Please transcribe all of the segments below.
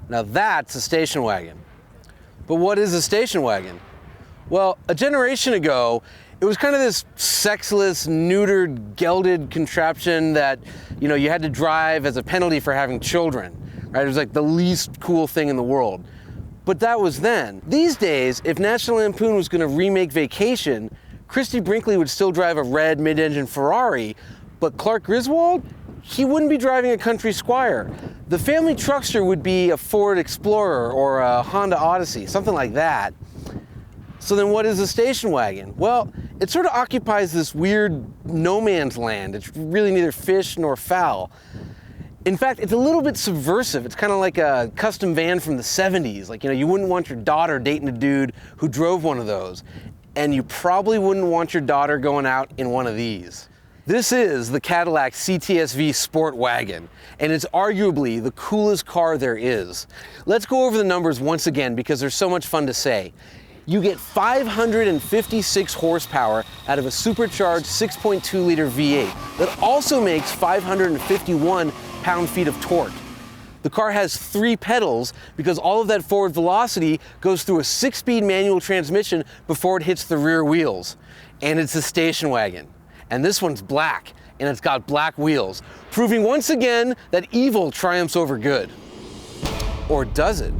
Now that's a station wagon. But what is a station wagon? Well, a generation ago, it was kind of this sexless, neutered, gelded contraption that, you had to drive as a penalty for having children, right? It was like the least cool thing in the world. But that was then. These days, if National Lampoon was going to remake Vacation, Christie Brinkley would still drive a red mid-engine Ferrari, but Clark Griswold, he wouldn't be driving a country Squire. The family truckster would be a Ford Explorer or a Honda Odyssey, something like that. So then what is a station wagon? Well, it sort of occupies this weird no man's land. It's really neither fish nor fowl. In fact, it's a little bit subversive. It's kind of like a custom van from the 70s. Like, you wouldn't want your daughter dating a dude who drove one of those. And you probably wouldn't want your daughter going out in one of these. This is the Cadillac CTS-V Sport Wagon, and it's arguably the coolest car there is. Let's go over the numbers once again because they're so much fun to say. You get 556 horsepower out of a supercharged 6.2-liter V8 that also makes 551 pound-feet of torque. The car has 3 pedals because all of that forward velocity goes through a 6-speed manual transmission before it hits the rear wheels. And it's a station wagon. And this one's black, and it's got black wheels, proving once again that evil triumphs over good. Or does it?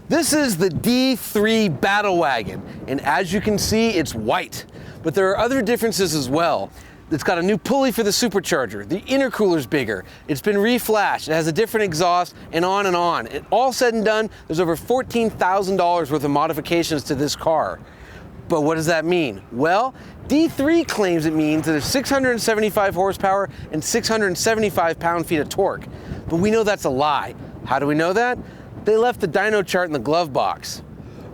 This is the D3 Battle Wagon, and as you can see, it's white. But there are other differences as well. It's got a new pulley for the supercharger, the intercooler's bigger, it's been reflashed, it has a different exhaust, and on and on. And all said and done, there's over $14,000 worth of modifications to this car. But what does that mean? Well, D3 claims it means that there's 675 horsepower and 675 pound-feet of torque. But we know that's a lie. How do we know that? They left the dyno chart in the glove box.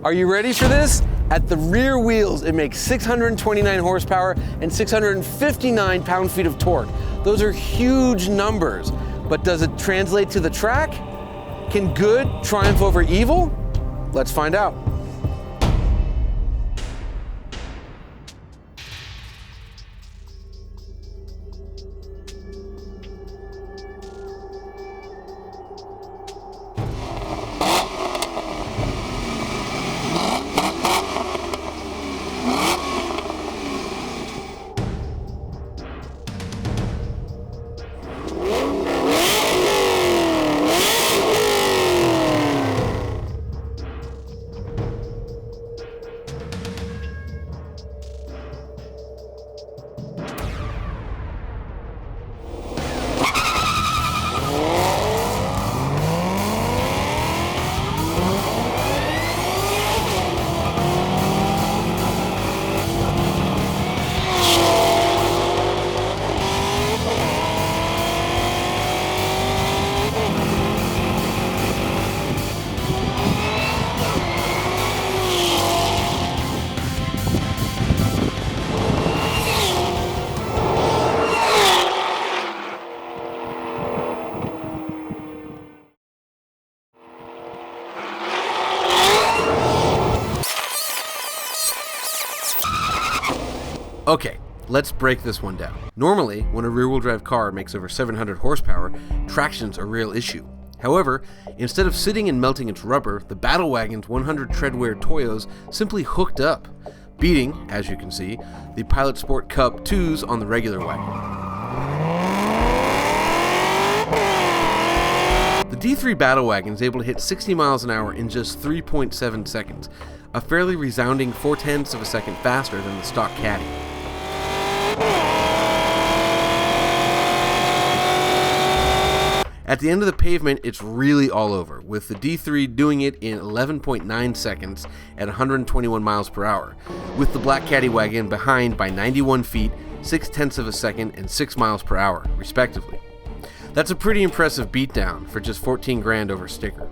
Are you ready for this? At the rear wheels, it makes 629 horsepower and 659 pound-feet of torque. Those are huge numbers, but does it translate to the track? Can good triumph over evil? Let's find out. Okay, let's break this one down. Normally, when a rear-wheel drive car makes over 700 horsepower, traction's a real issue. However, instead of sitting and melting its rubber, the Battle Wagon's 100 treadwear Toyos simply hooked up, beating, as you can see, the Pilot Sport Cup 2s on the regular wagon. The D3 Battle Wagon is able to hit 60 miles an hour in just 3.7 seconds, a fairly resounding 0.4 of a second faster than the stock Caddy. At the end of the pavement, it's really all over, with the D3 doing it in 11.9 seconds at 121 miles per hour, with the Black Caddy wagon behind by 91 feet, 0.6 of a second, and 6 miles per hour, respectively. That's a pretty impressive beatdown for just 14 grand over sticker.